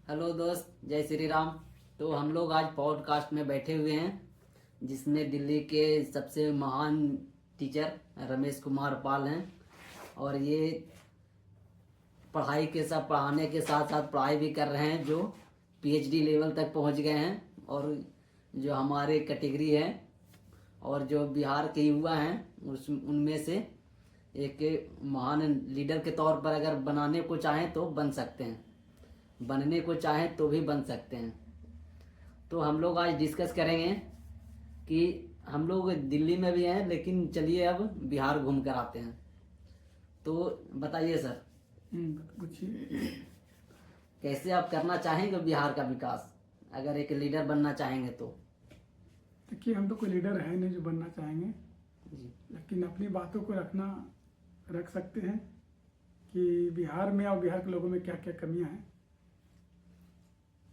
Hello दोस्त, जय श्री राम। तो हम लोग आज पॉडकास्ट में बैठे हुए हैं जिसमें दिल्ली के सबसे महान टीचर रमेश कुमार पाल हैं। और ये पढ़ाने के साथ साथ पढ़ाई भी कर रहे हैं, जो पीएचडी लेवल तक पहुंच गए हैं। और जो हमारे कैटेगरी है और जो बिहार के युवा हैं उस उनमें से एक महान लीडर के तौर पर अगर बनाने को चाहें तो बन सकते हैं, बनने को चाहें तो भी बन सकते हैं। तो हम लोग आज डिस्कस करेंगे कि हम लोग दिल्ली में भी हैं, लेकिन चलिए अब बिहार घूम कर आते हैं। तो बताइए सर, पूछिए। कैसे आप करना चाहेंगे बिहार का विकास, अगर एक लीडर बनना चाहेंगे तो? देखिए, हम तो कोई लीडर है नहीं जो बनना चाहेंगे, जी। लेकिन अपनी बातों को रख सकते हैं कि बिहार में और बिहार के लोगों में क्या क्या कमियां हैं।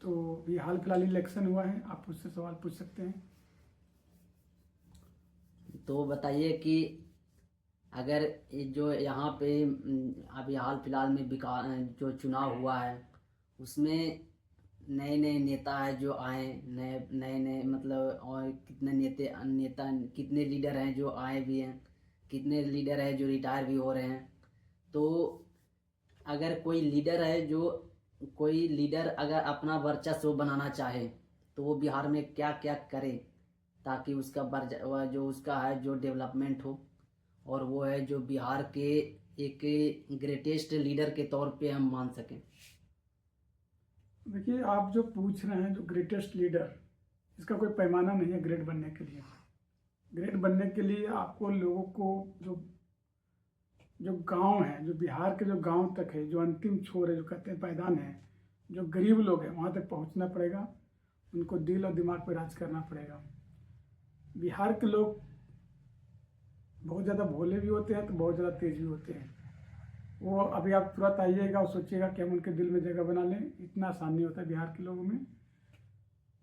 तो भी हाल फिलहाल इलेक्शन हुआ है, आप उससे सवाल पूछ सकते हैं। तो बताइए कि अगर ये जो यहाँ पे अभी हाल फिलहाल में जो चुनाव हुआ है उसमें नए नए नेता है जो आए, नए नए नए मतलब, और कितने नेता कितने लीडर हैं जो आए भी हैं, कितने लीडर हैं जो रिटायर भी हो रहे हैं। तो अगर कोई लीडर अगर अपना वर्चस्व बनाना चाहे तो वो बिहार में क्या क्या करे ताकि उसका वह जो उसका है जो डेवलपमेंट हो, और वो है जो बिहार के एक ग्रेटेस्ट लीडर के तौर पे हम मान सकें। देखिए, आप जो पूछ रहे हैं, जो ग्रेटेस्ट लीडर, इसका कोई पैमाना नहीं है ग्रेट बनने के लिए। ग्रेट बनने के लिए आपको लोगों को जो जो गांव है, जो बिहार के जो गांव तक है, जो अंतिम छोर है, जो कहते हैं पायदान है, जो गरीब लोग हैं वहां तक पहुंचना पड़ेगा। उनको दिल और दिमाग पर राज करना पड़ेगा। बिहार के लोग बहुत ज़्यादा भोले भी होते हैं तो बहुत ज़्यादा तेज भी होते हैं। वो अभी आप तुरंत आइएगा और सोचिएगा कि हम उनके दिल में जगह बना लें, इतना आसान नहीं होता बिहार के लोगों में।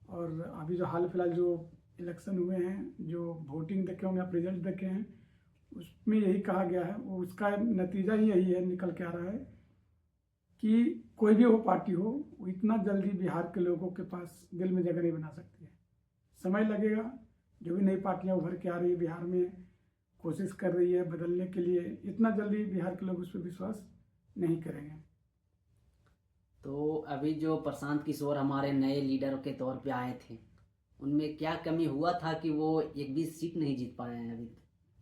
और अभी जो हाल फिलहाल जो इलेक्शन हुए हैं, जो वोटिंग देखे होंगे आप, रिजल्ट देखे हैं, उसमें यही कहा गया है, वो उसका नतीजा ही यही है, निकल के आ रहा है कि कोई भी वो पार्टी हो, वो इतना जल्दी बिहार के लोगों के पास दिल में जगह नहीं बना सकती है। समय लगेगा। जो भी नई पार्टियां उभर के आ रही है बिहार में, कोशिश कर रही है बदलने के लिए, इतना जल्दी बिहार के लोग उस पर विश्वास नहीं करेंगे। तो अभी जो प्रशांत किशोर हमारे नए लीडर के तौर पे आए थे, उनमें क्या कमी हुआ था कि वो एक भी सीट नहीं जीत पाए हैं अभी?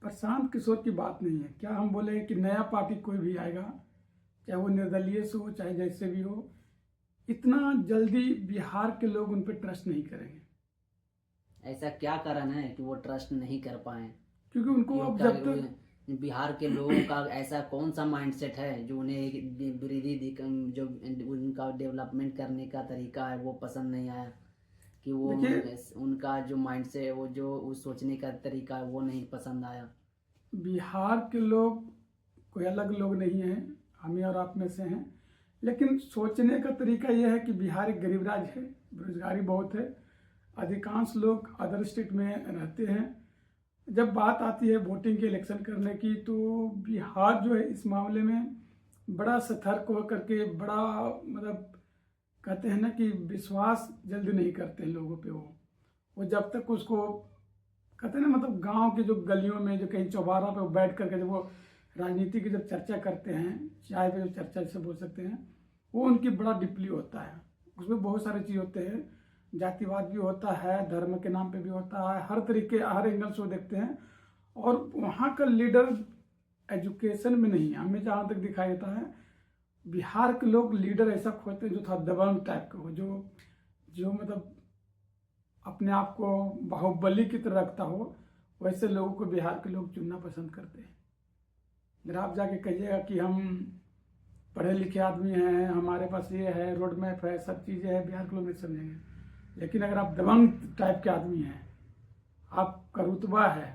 प्रशांत किशोर की बात नहीं है। क्या हम बोले कि नया पार्टी कोई भी आएगा, चाहे वो निर्दलीय से हो चाहे जैसे भी हो, इतना जल्दी बिहार के लोग उन पर ट्रस्ट नहीं करेंगे। ऐसा क्या कारण है कि वो ट्रस्ट नहीं कर पाए? क्योंकि उनको क्यों अब क्या जब तक बिहार के लोगों का ऐसा कौन सा माइंडसेट है जो उन्हें जो उनका डेवलपमेंट करने का तरीका है वो पसंद नहीं आया, कि वो देखिए, उनका जो माइंडसेट है, वो जो उस सोचने का तरीका है वो नहीं पसंद आया? बिहार के लोग कोई अलग लोग नहीं हैं, हम ही और आप में से हैं। लेकिन सोचने का तरीका यह है कि बिहार एक गरीब राज्य है, बेरोजगारी बहुत है, अधिकांश लोग अदर स्टेट में रहते हैं। जब बात आती है वोटिंग के इलेक्शन करने की, तो बिहार जो है इस मामले में बड़ा सतर्क होकर के, बड़ा मतलब कहते हैं ना कि विश्वास जल्दी नहीं करते लोगों पे। वो जब तक उसको कहते हैं ना, मतलब गांव के जो गलियों में, जो कहीं चौबारा पे बैठ करके जब वो राजनीति की जब चर्चा करते हैं, चाय पे जो चर्चा जिसे बोल सकते हैं, वो उनकी बड़ा डीपली होता है। उसमें बहुत सारे चीज़ होते हैं, जातिवाद भी होता है, धर्म के नाम पे भी होता है, हर तरीके हर एंगल से वो देखते हैं। और वहाँ का लीडर एजुकेशन में नहीं है, हमें जहाँ तक दिखाई देता है बिहार के लोग लीडर ऐसा खोजते हैं जो थोड़ा दबंग टाइप का हो, जो जो मतलब अपने आप को बाहुबली की तरह रखता हो। वैसे लोगों को बिहार के लोग चुनना पसंद करते हैं। अगर आप जाके कहिएगा कि हम पढ़े लिखे आदमी हैं, हमारे पास ये है, रोड मैप है, सब चीज़ें हैं, बिहार के लोग नहीं समझेंगे। लेकिन अगर आप दबंग टाइप के आदमी हैं, आपका रुतबा है,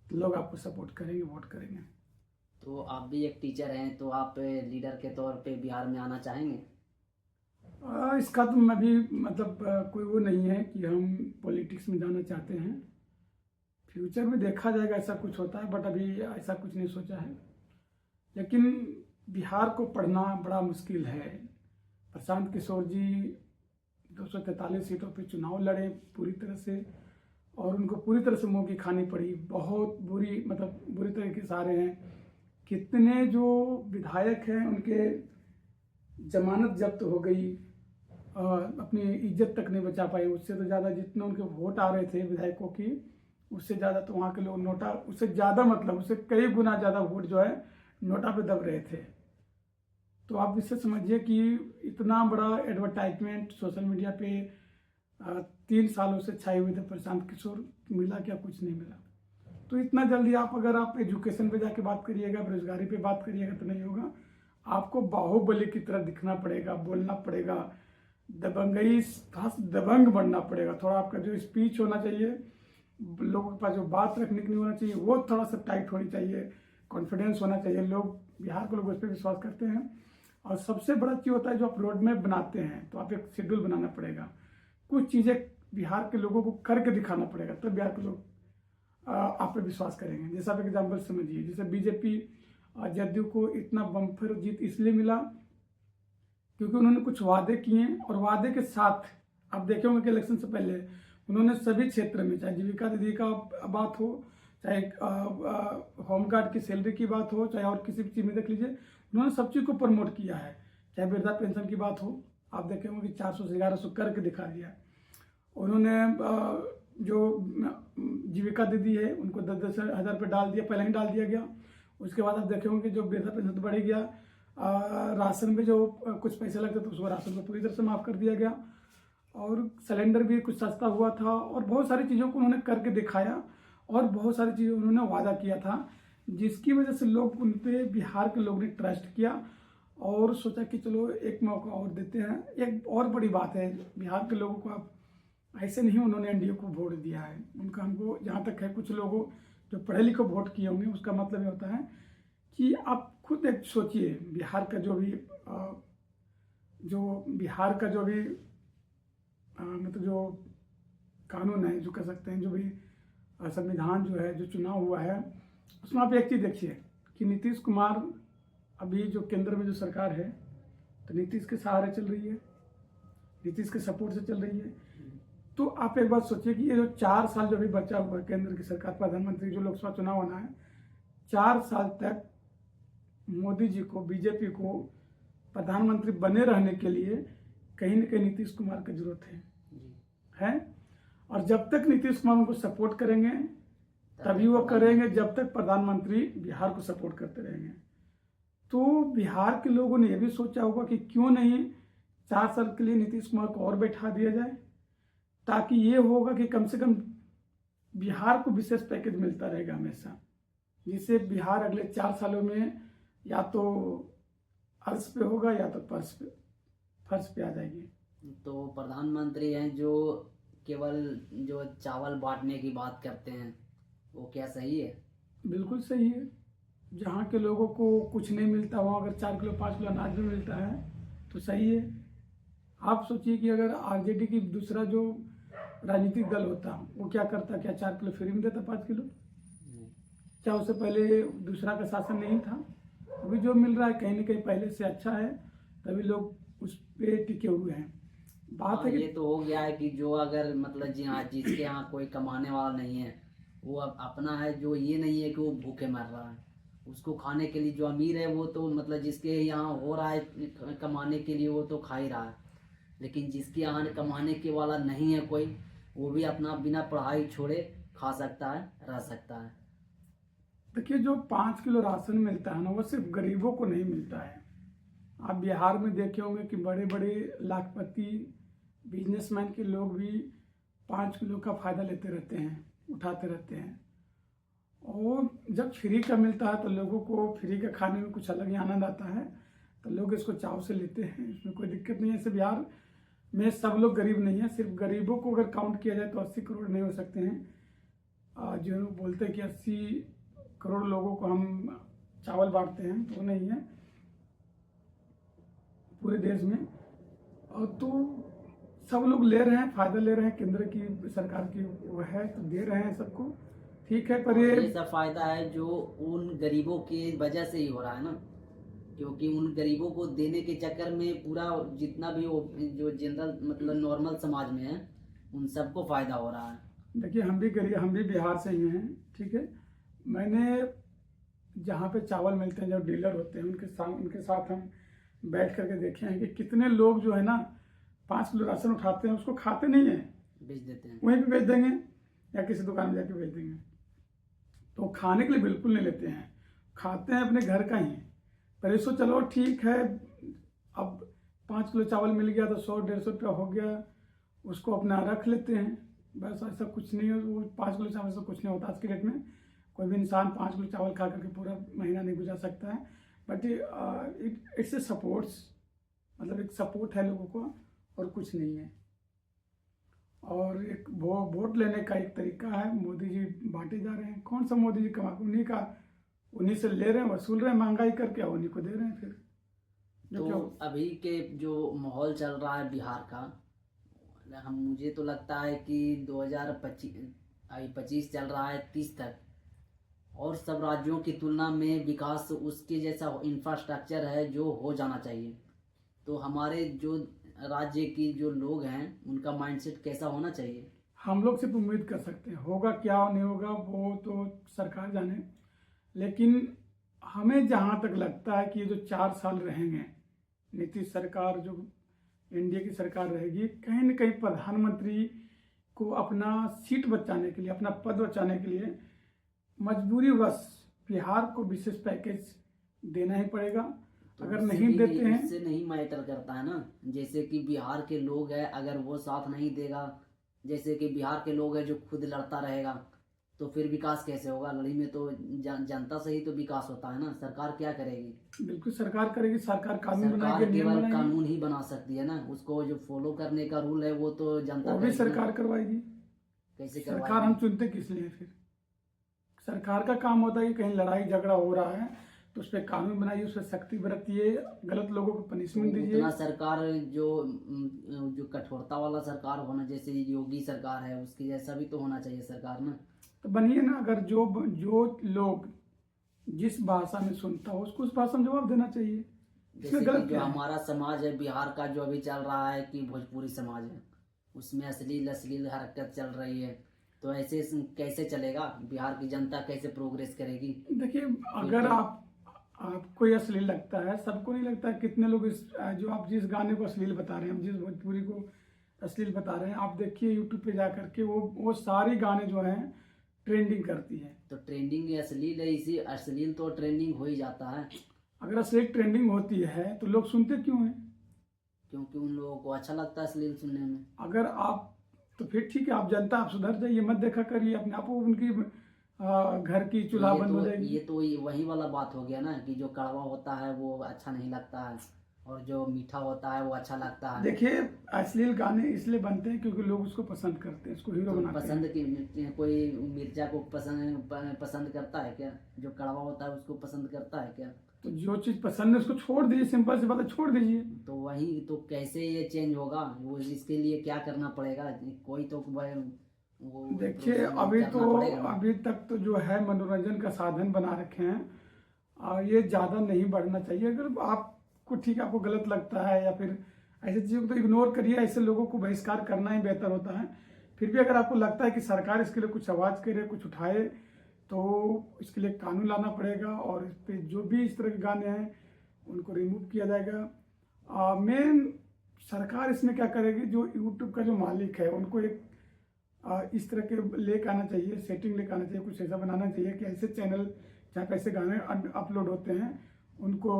तो लोग आपको सपोर्ट करेंगे, वोट करेंगे। तो आप भी एक टीचर हैं, तो आप लीडर के तौर पे बिहार में आना चाहेंगे? इसका तो मैं भी मतलब कोई वो नहीं है कि हम पॉलिटिक्स में जाना चाहते हैं। फ्यूचर में देखा जाएगा, ऐसा कुछ होता है, बट अभी ऐसा कुछ नहीं सोचा है। लेकिन बिहार को पढ़ना बड़ा मुश्किल है। प्रशांत किशोर जी 243 सीटों पे चुनाव लड़े पूरी तरह से, और उनको पूरी तरह से मुंह की खानी पड़ी, बहुत बुरी, मतलब बुरी तरीके से हारे हैं। कितने जो विधायक हैं उनके जमानत जब्त हो गई, अपनी इज्जत तक नहीं बचा पाए। उससे तो ज़्यादा जितने उनके वोट आ रहे थे विधायकों की, उससे ज़्यादा तो वहाँ के लोग नोटा, उससे ज़्यादा मतलब उससे कई गुना ज़्यादा वोट जो है नोटा पे दब रहे थे। तो आप इससे समझिए कि इतना बड़ा एडवर्टाइजमेंट सोशल मीडिया पे 3 सालों से छाए हुए थे प्रशांत किशोर, मिला क्या? कुछ नहीं मिला। तो इतना जल्दी अगर आप एजुकेशन पे जाके बात करिएगा, बेरोजगारी पे बात करिएगा तो नहीं होगा। आपको बाहुबली की तरह दिखना पड़ेगा, बोलना पड़ेगा, दबंगई, खास दबंग बनना पड़ेगा। थोड़ा आपका जो स्पीच होना चाहिए, लोगों के पास जो बात रखने के लिए होना चाहिए, वो थोड़ा सा टाइट होनी चाहिए, कॉन्फिडेंस होना चाहिए। लोग, बिहार के लोग उस पर विश्वास करते हैं। और सबसे बड़ा चीज़ होता है जो आप रोड मैप बनाते हैं तो आप एक शेड्यूल बनाना पड़ेगा, कुछ चीज़ें बिहार के लोगों को करके दिखाना पड़ेगा, तब बिहार के लोग आप पे विश्वास करेंगे। जैसा आप एग्जाम्पल समझिए, जैसे बीजेपी जदयू को इतना बम्पर जीत इसलिए मिला क्योंकि उन्होंने कुछ वादे किए, और वादे के साथ आप देखे होंगे कि इलेक्शन से पहले उन्होंने सभी क्षेत्र में, चाहे जीविका दीदी का बात हो, चाहे होमगार्ड की सैलरी की बात हो, चाहे और किसी भी चीज़ में देख लीजिए, उन्होंने सब चीज़ को प्रमोट किया है। चाहे वृद्धा पेंशन की बात हो, आप देखे होंगे कि 400 से 1100 करके दिखा दिया। उन्होंने जो जीविका दीदी है उनको 10-10 हज़ार रुपये डाल दिया, पहले ही डाल दिया गया। उसके बाद आप देखे होंगे जो वृद्धा पेंशन बढ़ गया, राशन में जो कुछ पैसे लगते थे उसको राशन को पूरी तरह से माफ़ कर दिया गया, और सिलेंडर भी कुछ सस्ता हुआ था, और बहुत सारी चीज़ों को उन्होंने करके दिखाया, और बहुत सारी चीज़ें उन्होंने वादा किया था, जिसकी वजह से लोग उन पे, बिहार के लोग ने ट्रस्ट किया और सोचा कि चलो एक मौका और देते हैं। एक और बड़ी बात है, बिहार के लोगों को आप ऐसे नहीं उन्होंने एनडीए को वोट दिया है, उनका, हमको जहाँ तक है, कुछ लोगों जो पढ़े लिखे वोट किए होंगे, उसका मतलब ये होता है कि आप खुद एक सोचिए, बिहार का जो भी बिहार का जो भी मतलब जो कानून है, जो कह सकते हैं, जो भी संविधान जो है, जो चुनाव हुआ है, उसमें आप एक चीज़ देखिए कि नीतीश कुमार अभी जो केंद्र में जो सरकार है, तो नीतीश के सहारे चल रही है, नीतीश के सपोर्ट से चल रही है। तो आप एक बात सोचिए कि ये जो 4 साल जो भी बचा हुआ है केंद्र की सरकार, प्रधानमंत्री जो लोकसभा चुनाव होना है, 4 साल तक मोदी जी को, बीजेपी को प्रधानमंत्री बने रहने के लिए कहीं न कहीं नीतीश कुमार की जरूरत है। और जब तक नीतीश कुमार उनको सपोर्ट करेंगे तभी वो करेंगे, जब तक प्रधानमंत्री बिहार को सपोर्ट करते रहेंगे। तो बिहार के लोगों ने यह भी सोचा होगा कि क्यों नहीं 4 साल के लिए नीतीश कुमार को और बैठा दिया जाए, ताकि ये होगा कि कम से कम बिहार को विशेष पैकेज मिलता रहेगा हमेशा, जिससे बिहार अगले 4 सालों में या तो अर्श पे होगा या तो फर्श पे आ जाएगी। तो प्रधानमंत्री हैं जो केवल जो चावल बांटने की बात करते हैं, वो क्या सही है? बिल्कुल सही है। जहाँ के लोगों को कुछ नहीं मिलता, वहाँ अगर 4 किलो 5 किलो अनाज भी मिलता है तो सही है। आप सोचिए कि अगर आरजेडी की दूसरा जो राजनीतिक दल होता, वो क्या करता? क्या 4 किलो फ्री में देता, 5 किलो? क्या उससे पहले दूसरा का शासन नहीं था? अभी जो मिल रहा है कहीं ना कहीं पहले से अच्छा है, तभी लोग उस पे टिके हुए हैं। बात है कि ये तो हो गया है कि जो अगर मतलब जी हाँ, जिसके यहाँ कोई कमाने वाला नहीं है, वो अब अपना है, जो ये नहीं है कि वो भूखे मर रहा है, उसको खाने के लिए जो अमीर है वो तो मतलब जिसके यहाँ हो रहा है कमाने के लिए, वो तो खा ही रहा है। लेकिन जिसके यहाँ कमाने के वाला नहीं है कोई, वो भी अपना बिना पढ़ाई छोड़े खा सकता है, रह सकता है। देखिए, जो 5 किलो राशन मिलता है ना, वो सिर्फ गरीबों को नहीं मिलता है। आप बिहार में देखे होंगे कि बड़े बड़े लाखपति बिजनेसमैन के लोग भी 5 किलो का फ़ायदा लेते रहते हैं, उठाते रहते हैं। और जब फ्री का मिलता है तो लोगों को फ्री का खाने में कुछ अलग ही आनंद आता है, तो लोग इसको चाव से लेते हैं, इसमें कोई दिक्कत नहीं है। ऐसे बिहार में सब लोग गरीब नहीं है, सिर्फ गरीबों को अगर काउंट किया जाए तो 80 करोड़ नहीं हो सकते हैं। जो लोग बोलते हैं कि 80 करोड़ लोगों को हम चावल बांटते हैं, तो नहीं है पूरे देश में। और तो सब लोग ले रहे हैं, फ़ायदा ले रहे हैं, केंद्र की सरकार की वो है तो दे रहे हैं सबको, ठीक है। पर ये सब फायदा है जो उन गरीबों की वजह से ही हो रहा है ना। क्योंकि उन गरीबों को देने के चक्कर में पूरा जितना भी वो जो जनरल मतलब नॉर्मल समाज में है उन सबको फायदा हो रहा है। देखिए हम भी बिहार से ही हैं, ठीक है। मैंने जहाँ पे चावल मिलते हैं, जो डीलर होते हैं, उनके साथ हम बैठ करके देखे हैं कि कितने लोग जो है ना 5 किलो राशन उठाते हैं, उसको खाते नहीं हैं, बेच देते हैं। वहीं पे बेच देंगे या किसी दुकान में जाके बेच देंगे। तो खाने के लिए बिल्कुल नहीं लेते हैं, खाते हैं अपने घर का ही। पर इसको चलो ठीक है, अब 5 किलो चावल मिल गया तो 100-150 रुपया हो गया, उसको अपना रख लेते हैं, बस। ऐसा कुछ नहीं है, वो 5 किलो चावल से कुछ नहीं होता आज के डेट में। कोई भी इंसान 5 किलो चावल खा करके पूरा महीना नहीं गुजार सकता है। बट इट्स ए सपोर्ट्स, मतलब एक सपोर्ट है लोगों को, और कुछ नहीं है। और एक वोट लेने का एक तरीका है, मोदी जी बांटे जा रहे हैं। कौन सा मोदी जी कमा, उन्हीं से ले रहे हैं, वसूल रहे हैं महंगाई करके, उन्हीं को दे रहे हैं फिर। तो अभी के जो माहौल चल रहा है बिहार का, मुझे तो लगता है कि 2025 चल रहा है 30 तक, और सब राज्यों की तुलना में विकास उसके जैसा इंफ्रास्ट्रक्चर है जो हो जाना चाहिए। तो हमारे जो राज्य की जो लोग हैं उनका माइंडसेट कैसा होना चाहिए? हम लोग सिर्फ उम्मीद कर सकते हैं, होगा क्या नहीं होगा वो तो सरकार जाने। लेकिन हमें जहाँ तक लगता है कि ये जो 4 साल रहेंगे, नीतीश सरकार जो एनडीए की सरकार रहेगी, कहीं न कहीं प्रधानमंत्री को अपना सीट बचाने के लिए, अपना पद बचाने के लिए मजबूरीवश बिहार को विशेष पैकेज देना ही पड़ेगा। तो अगर नहीं देते हैं, उससे नहीं मैटर करता है ना। जैसे कि बिहार के लोग हैं, अगर वो साथ नहीं देगा, जैसे कि बिहार के लोग हैं जो खुद लड़ता रहेगा, तो फिर विकास कैसे होगा? लड़ी में तो जनता से ही तो विकास होता है ना। सरकार क्या करेगी? बिल्कुल सरकार करेगी, सरकार कानून सरकार बनाएगी, नियम केवल बनाएगी, कानून ही बना सकती है ना, उसको जो फॉलो करने का रूल है वो तो जनता वो भी करेगी ना। सरकार करवाएगी। कैसे सरकार करवाएगी? हम चुनते किस लिए फिर? सरकार का काम होता है कि कहीं लड़ाई झगड़ा हो रहा है तो उस पर कानून बनाइए, उस पर सख्ती बरतिए, गलत लोगों को पनिशमेंट दीजिए। उतना सरकार जो कठोरता वाला सरकार होना, जैसे योगी सरकार है उसकी जैसा भी तो होना चाहिए सरकार ना। तो बनिए ना। अगर जो लोग जिस भाषा में सुनता हो उसको उस भाषा में जवाब देना चाहिए। जैसे इसमें गलत कि जो क्या है? हमारा समाज है बिहार का, जो अभी चल रहा है कि भोजपुरी समाज है, उसमें अश्लील हरकत चल रही है, तो ऐसे कैसे चलेगा? बिहार की जनता कैसे प्रोग्रेस करेगी? देखिए, अगर आपको ये अश्लील लगता है, सबको नहीं लगता है। कितने लोग जो आप जिस गाने को अश्लील बता रहे हैं, हम जिस भोजपुरी को अश्लील बता रहे हैं, आप देखिए यूट्यूब पे जा करके वो सारी गाने जो हैं ट्रेंडिंग करती है। तो ट्रेंडिंग अश्लील है, इसी अश्लील तो ट्रेंडिंग हो ही जाता है। अगर अश्लील ट्रेंडिंग होती है तो लोग सुनते क्यों हैं? क्योंकि उन लोगों को अच्छा लगता है अश्लील सुनने में। अगर आप, तो फिर ठीक है, आप जनता, आप सुधर जाइए, मत देखा करिए अपने आप। उनकी घर की चूल्हा बंद हो जाएगी। ये तो वही वाला बात हो गया ना कि जो कड़वा होता है वो अच्छा नहीं लगता है, और जो मीठा होता है वो अच्छा लगता है। देखिए, अश्लील गाने इसलिए बनते हैं क्योंकि लोग उसको पसंद करते हैं, उसको हीरो तो बनाते हैं। पसंद की कोई मिर्जा को पसंद करता है क्या? जो कड़वा होता है उसको पसंद करता है क्या? तो जो चीज पसंद है उसको छोड़ दीजिए, सिंपल सी बात है, छोड़ दीजिए। तो वही तो, कैसे ये चेंज होगा? वो इसके लिए क्या करना पड़ेगा? कोई तो वो देखिए, करना अभी तक तो जो है मनोरंजन का साधन बना रखे हैं, ये ज़्यादा नहीं बढ़ना चाहिए। अगर आपको ठीक है, आपको गलत लगता है या फिर ऐसी चीज़ों को तो इग्नोर करिए। ऐसे लोगों को बहिष्कार करना ही बेहतर होता है। फिर भी अगर आपको लगता है कि सरकार इसके लिए कुछ आवाज़ करे, कुछ उठाए, तो इसके लिए कानून लाना पड़ेगा, और इस पर जो भी इस तरह के गाने हैं उनको रिमूव किया जाएगा। मेन सरकार इसमें क्या करेगी, जो यूट्यूब का जो मालिक है उनको एक इस तरह के लेकर आना चाहिए, सेटिंग लेकर आना चाहिए, कुछ ऐसा बनाना चाहिए कि ऐसे चैनल जहाँ पे ऐसे गाने अपलोड होते हैं उनको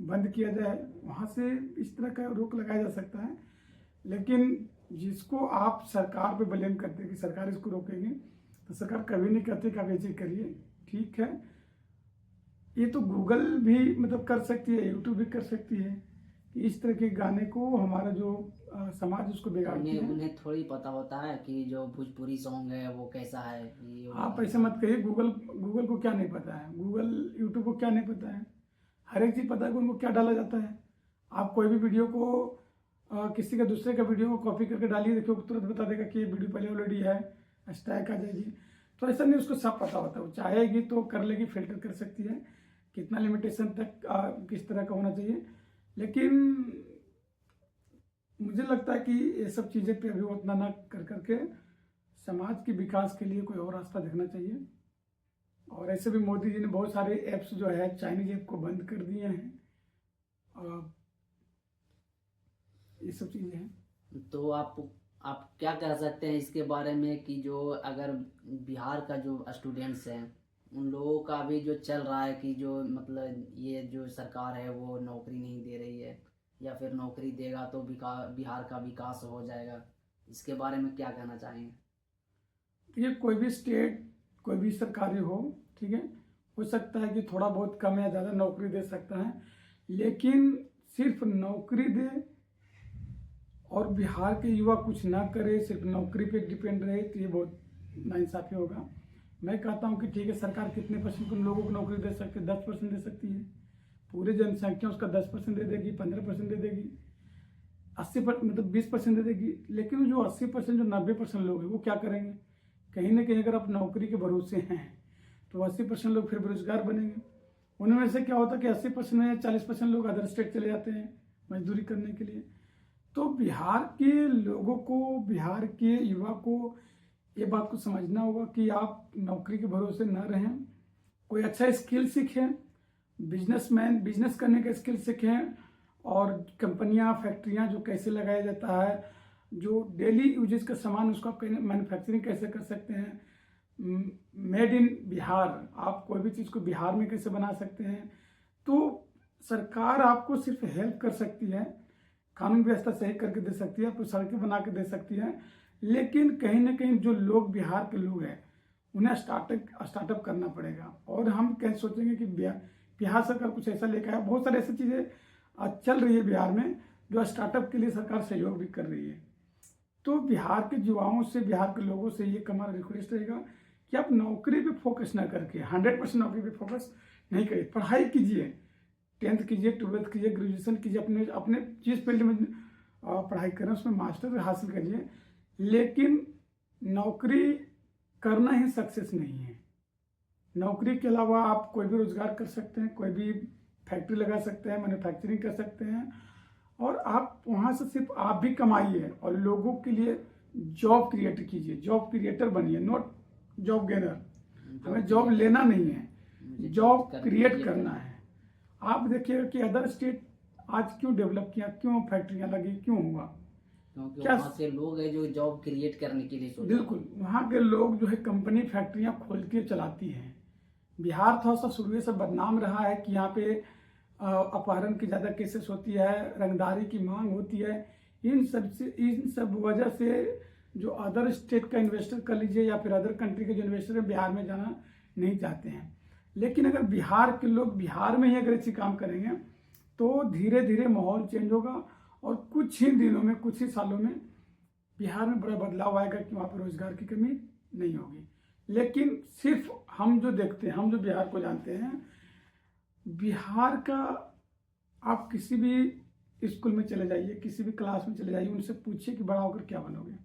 बंद किया जाए। वहाँ से इस तरह का रोक लगाया जा सकता है। लेकिन जिसको आप सरकार पे ब्लेम करते हैं कि सरकार इसको रोकेगी, तो सरकार कभी नहीं कहती कि आप ये चीज़ करिए। ठीक है, ये तो गूगल भी मतलब कर सकती है, यूट्यूब भी कर सकती है कि इस तरह के गाने को हमारा जो समाज उसको बिगाड़ती है। उन्हें थोड़ी पता होता है कि जो भोजपुरी सॉन्ग है वो कैसा है। आप ऐसे मत कहिए। गूगल को क्या नहीं पता है, गूगल यूट्यूब को क्या नहीं पता है, हर एक चीज़ पता है कि उनको क्या डाला जाता है। आप कोई भी वीडियो को किसी का दूसरे का वीडियो को कॉपी करके डालिए, देखिए तुरंत बता देगा कि ये वीडियो पहले ऑलरेडी है, स्ट्राइक आ जाएगी। तो ऐसा नहीं, उसको सब पता होता है। वो चाहेगी तो कर लेगी, फिल्टर कर सकती है। कितना लिमिटेशन तक किस तरह का होना चाहिए। लेकिन मुझे लगता है कि ये सब चीज़ें पे अभी उतना ना कर करके समाज के विकास के लिए कोई और रास्ता देखना चाहिए। और ऐसे भी मोदी जी ने बहुत सारे ऐप्स जो है चाइनीज ऐप को बंद कर दिए हैं। ये सब चीज़ें हैं। तो आप क्या कह सकते हैं इसके बारे में कि जो अगर बिहार का जो स्टूडेंट्स हैं उन लोगों का भी जो चल रहा है कि जो मतलब ये जो सरकार है वो नौकरी नहीं दे रही है या फिर नौकरी देगा तो बिहार का विकास हो जाएगा, इसके बारे में क्या कहना चाहेंगे? देखिए, कोई भी स्टेट कोई भी सरकारी हो, ठीक है, हो सकता है कि थोड़ा बहुत कम या ज़्यादा नौकरी दे सकता है, लेकिन सिर्फ नौकरी दे और बिहार के युवा कुछ ना करे, सिर्फ नौकरी पे डिपेंड रहे, तो ये बहुत नाइंसाफ़ी होगा। मैं कहता हूँ कि ठीक है, सरकार कितने परसेंट उन लोगों को नौकरी दे सकती है? 10% दे सकती है। पूरे जनसंख्या उसका 10% दे देगी, 15% दे देगी, 80% मतलब 20% दे देगी। लेकिन जो 80% जो 90% लोग हैं वो क्या करेंगे? कहीं ना कहीं अगर आप नौकरी के भरोसे हैं तो 80% लोग फिर बेरोजगार बनेंगे। उनमें से क्या होता है कि 80% में 40% लोग अदर स्टेट चले जाते हैं मजदूरी करने के लिए। तो बिहार के लोगों को, बिहार के युवा को ये बात को समझना होगा कि आप नौकरी के भरोसे न रहें, कोई अच्छा स्किल सीखें, बिजनेस करने का स्किल सीखें, और कंपनियां, फैक्ट्रियां जो कैसे लगाया जाता है, जो डेली यूजेस का सामान उसको आप मैन्युफैक्चरिंग कैसे कर सकते हैं, मेड इन बिहार, आप कोई भी चीज़ को बिहार में कैसे बना सकते हैं। तो सरकार आपको सिर्फ हेल्प कर सकती है, कानून व्यवस्था सही करके दे सकती है, आपको सड़कें बना के दे सकती है, लेकिन कहीं ना कहीं जो लोग, बिहार के लोग हैं, उन्हें स्टार्टअप करना पड़ेगा। और हम कैसे सोचेंगे कि बिहार सरकार कुछ ऐसा लेकर आया। बहुत सारी ऐसी चीज़ें चल रही है बिहार में जो स्टार्टअप के लिए सरकार सहयोग भी कर रही है। तो बिहार के युवाओं से, बिहार के लोगों से ये हमारा रिक्वेस्ट रहेगा कि आप नौकरी पे फोकस ना करके 100% नौकरी पे फोकस नहीं करिए। पढ़ाई कीजिए, 10th कीजिए, 12th कीजिए, ग्रेजुएशन कीजिए, अपने अपने जिस फील्ड में पढ़ाई करें उसमें मास्टर हासिल करिए, लेकिन नौकरी करना ही सक्सेस नहीं है। नौकरी के अलावा आप कोई भी रोजगार कर सकते हैं, कोई भी फैक्ट्री लगा सकते हैं, मैन्युफैक्चरिंग कर सकते हैं, और आप वहाँ से सिर्फ आप भी कमाइए और लोगों के लिए जॉब क्रिएट कीजिए, जॉब क्रिएटर बनिए, नॉट जॉब गेनर। हमें जॉब लेना नहीं है, जॉब क्रिएट करना है। आप देखिएगा कि अदर स्टेट आज क्यों डेवलप किया, क्यों फैक्ट्रियाँ लगी, क्यों हुआ? क्योंकि वहाँ के लोग हैं जो जॉब क्रिएट करने के लिए सोचते हैं। बिल्कुल, वहाँ के लोग जो है कंपनी, फैक्ट्रियाँ खोल के चलाती हैं। बिहार थोड़ा सा शुरू से बदनाम रहा है कि यहाँ पे अपहरण की ज़्यादा केसेस होती है, रंगदारी की मांग होती है। इन सब वजह से जो अदर स्टेट का इन्वेस्टर कर लीजिए या फिर अदर कंट्री के जो इन्वेस्टर है, बिहार में जाना नहीं चाहते हैं। लेकिन अगर बिहार के लोग बिहार में ही अगर ऐसे काम करेंगे तो धीरे धीरे माहौल चेंज होगा और कुछ ही दिनों में, कुछ ही सालों में बिहार में बड़ा बदलाव आएगा कि वहाँ पर रोजगार की कमी नहीं होगी। लेकिन सिर्फ हम जो देखते हैं, हम जो बिहार को जानते हैं, बिहार का आप किसी भी स्कूल में चले जाइए, किसी भी क्लास में चले जाइए, उनसे पूछिए कि बड़ा होकर क्या बनोगे।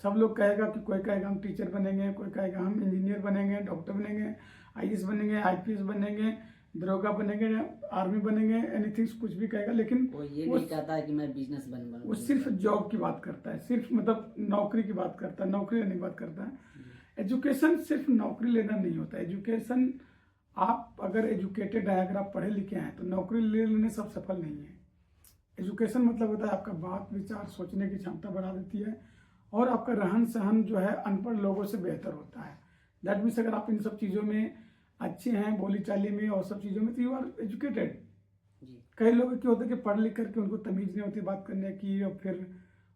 सब लोग कहेगा कि कोई कहेगा हम टीचर बनेंगे, कोई कहेगा हम इंजीनियर बनेंगे, डॉक्टर बनेंगे, आईएएस बनेंगे, आईपीएस बनेंगे, दरोगा बनेंगे, आर्मी बनेंगे, एनीथिंग, कुछ भी कहेगा। लेकिन वो ये नहीं कहता है कि मैं बिजनेस बनूंगा। वो सिर्फ जॉब की बात करता है, सिर्फ मतलब नौकरी की बात करता है, नौकरी लेने की बात करता है। एजुकेशन सिर्फ नौकरी लेना नहीं होता। एजुकेशन, आप अगर एजुकेटेड हैं, अगर आप पढ़े लिखे हैं, तो नौकरी ले लेने सब सफल नहीं है। एजुकेशन मतलब होता है आपका बात, विचार, सोचने की क्षमता बढ़ा देती है, और आपका रहन सहन जो है अनपढ़ लोगों से बेहतर होता है। दैट मीन्स अगर आप इन सब चीज़ों में अच्छे हैं, बोली चाली में और सब चीज़ों में, तो यू आर एजुकेटेड। कई लोग क्या होता है कि पढ़ लिख करके उनको तमीज़ नहीं होती बात करने की, और फिर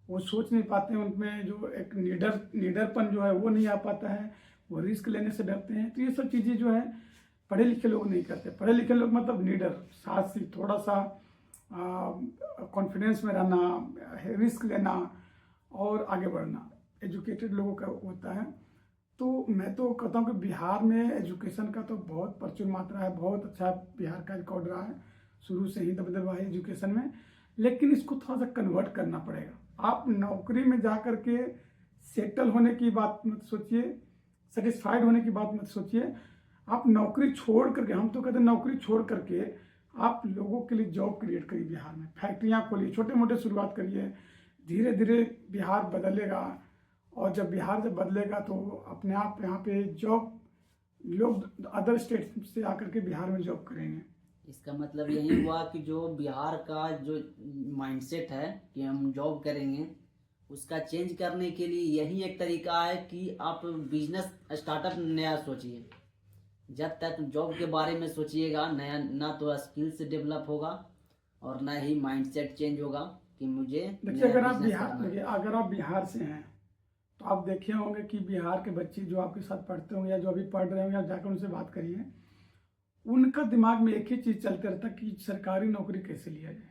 वो सोच नहीं पाते हैं, उनमें जो एक नीडरपन जो है वो नहीं आ पाता है, वो रिस्क लेने से डरते हैं। तो ये सब चीज़ें जो है पढ़े लिखे लोग नहीं करते। पढ़े लिखे लोग मतलब नीडर, साहसी, थोड़ा सा कॉन्फिडेंस में रहना, रिस्क लेना और आगे बढ़ना, एजुकेटेड लोगों का होता है। तो मैं तो कहता हूँ कि बिहार में एजुकेशन का तो बहुत प्रचुर मात्रा है, बहुत अच्छा बिहार का रिकॉर्ड रहा है शुरू से ही दबदबा है एजुकेशन में। लेकिन इसको थोड़ा सा कन्वर्ट करना पड़ेगा। आप नौकरी में जा कर के सेटल होने की बात मत सोचिए, सेटिस्फाइड होने की बात मत सोचिए। आप नौकरी छोड़ करके, हम तो कहते हैं नौकरी छोड़ करके आप लोगों के लिए जॉब क्रिएट करिए। बिहार में फैक्ट्रियाँ खोलिए, छोटे मोटे शुरुआत करिए, धीरे धीरे बिहार बदलेगा। और जब बिहार जब बदलेगा तो अपने आप यहाँ पे जॉब, लोग अदर स्टेट से आकर के बिहार में जॉब करेंगे। इसका मतलब यही हुआ कि जो बिहार का जो माइंडसेट है कि हम जॉब करेंगे, उसका चेंज करने के लिए यही एक तरीका है कि आप बिजनेस स्टार्टअप नया सोचिए। जब तक जॉब के बारे में सोचिएगा नया, ना तो स्किल्स डेवलप होगा और ना ही माइंडसेट चेंज होगा कि मुझे देखिए, नया अगर आप बिजनेस बिहार, करना है। देखिए अगर आप बिहार से हैं तो आप देखे होंगे कि बिहार के बच्चे जो आपके साथ पढ़ते होंगे या जो अभी पढ़ रहे होंगे, आप जाकर उनसे बात करिए, उनका दिमाग में एक ही चीज़ चलते रहता कि सरकारी नौकरी कैसे लिया जाए।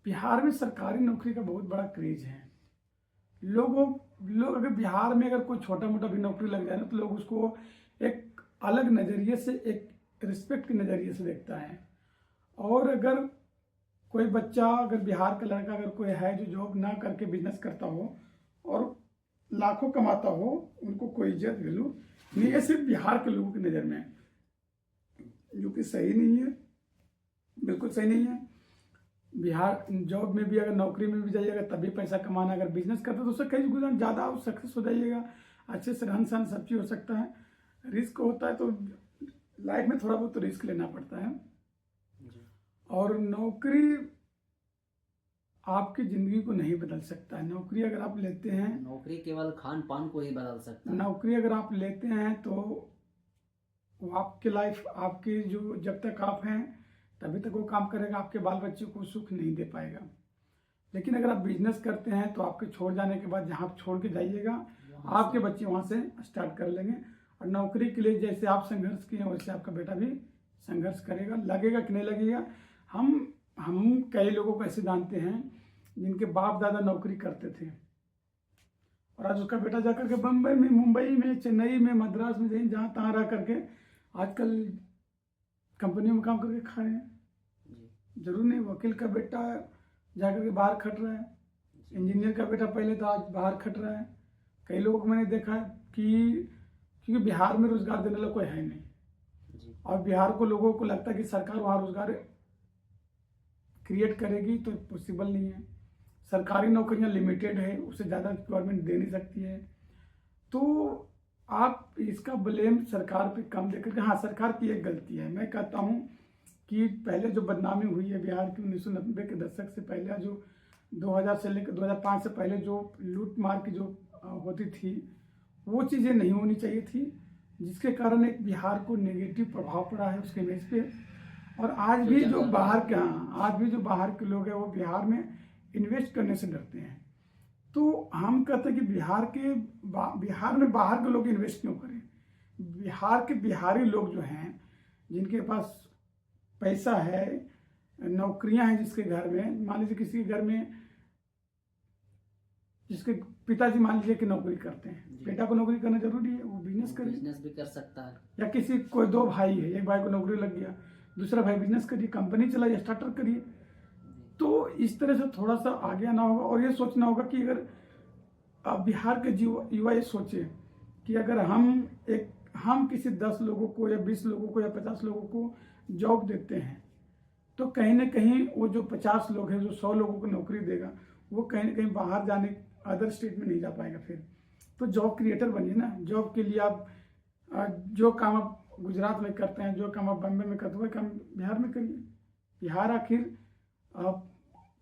बिहार में सरकारी नौकरी का बहुत बड़ा क्रेज है। लोग अगर बिहार में अगर कोई छोटा मोटा भी नौकरी लग जाए ना, तो लोग उसको एक अलग नज़रिए से, एक रिस्पेक्ट के नज़रिए से देखता है। और अगर कोई बच्चा, अगर बिहार का लड़का अगर कोई है जो जॉब ना करके बिजनेस करता हो और लाखों कमाता हो, उनको कोई इज्जत वैल्यू नहीं है, सिर्फ बिहार के लोगों की नज़र में, जो कि सही नहीं है, बिल्कुल सही नहीं है। बिहार जॉब में भी, अगर नौकरी में भी जाइएगा तब भी पैसा कमाना, अगर बिजनेस करते तो उससे कई गुना ज़्यादा सक्सेस हो जाइएगा, अच्छे से रहन सहन सब चीज़ हो सकता है। रिस्क होता है तो लाइफ में थोड़ा बहुत तो रिस्क लेना पड़ता है। और नौकरी आपकी ज़िंदगी को नहीं बदल सकता है। नौकरी अगर आप लेते हैं, नौकरी केवल खान पान को ही बदल सकता है। नौकरी अगर आप लेते हैं तो वो आपकी लाइफ, आपकी जो, जब तक आप हैं तभी तक वो काम करेगा, आपके बाल बच्चे को सुख नहीं दे पाएगा। लेकिन अगर आप बिजनेस करते हैं तो आपके छोड़ जाने के बाद जहाँ आप छोड़ के जाइएगा, आपके बच्चे वहाँ से स्टार्ट कर लेंगे। और नौकरी के लिए जैसे आप संघर्ष किए वैसे आपका बेटा भी संघर्ष करेगा। लगेगा कि नहीं लगेगा, हम कई लोगों को ऐसे जानते हैं जिनके बाप दादा नौकरी करते थे और आज उसका बेटा जाकर के बम्बई में, मुंबई में, चेन्नई में, मद्रास में, कहीं जहाँ तहाँ रह करके आजकल कंपनियों में काम करके खा रहे हैं। जरूर नहीं, वकील का बेटा जाकर के बाहर खट रहा है, इंजीनियर का बेटा पहले तो आज बाहर खट रहा है। कई लोगों को मैंने देखा है कि क्योंकि बिहार में रोजगार देने वाला कोई है नहीं, और बिहार को लोगों को लगता है कि सरकार वहाँ रोजगार क्रिएट करेगी, तो पॉसिबल नहीं है। सरकारी नौकरियां लिमिटेड है, उससे ज़्यादा गवर्नमेंट दे नहीं सकती है। तो आप इसका ब्लेम सरकार पे कम देकर के, हाँ सरकार की एक गलती है। मैं कहता हूँ कि पहले जो बदनामी हुई है बिहार की 1990 के दशक से पहले, जो 2000 से लेकर 2005 से पहले जो लूट मार की जो होती थी, वो चीज़ें नहीं होनी चाहिए थी, जिसके कारण एक बिहार को नेगेटिव प्रभाव पड़ा है उसके इमेज पे। और आज भी जो बाहर के, हाँ आज भी जो बाहर के लोग हैं वो बिहार में इन्वेस्ट करने से डरते हैं। तो हम कहते हैं कि बिहार में बाहर के लोग इन्वेस्ट क्यों करें। बिहार के बिहारी लोग जो हैं, जिनके पास पैसा है, नौकरियां हैं, जिसके घर में, मान लीजिए किसी के घर में जिसके पिताजी मान लीजिए कि नौकरी करते हैं, बेटा को नौकरी करना जरूरी है, वो बिजनेस करे, बिजनेस भी कर सकता है। या किसी कोई दो भाई है, एक भाई को नौकरी लग गया, दूसरा भाई बिजनेस करिए, कंपनी चलाइए, स्टार्टअप करिए। तो इस तरह से थोड़ा सा आगे आना होगा और ये सोचना होगा कि अगर बिहार के युवा ये सोचे कि अगर हम किसी 10 लोगों को या 20 लोगों को या 50 लोगों को जॉब देते हैं, तो कहीं ना कहीं वो जो 50 लोग हैं, जो 100 लोगों को नौकरी देगा, वो कहीं ना कहीं बाहर जाने, अदर स्टेट में नहीं जा पाएगा। फिर तो जॉब क्रिएटर बनिए ना। जॉब के लिए आप जो काम आप गुजरात में करते हैं, जो काम आप बम्बई में करते हैं, वही काम बिहार में करिए। बिहार आखिर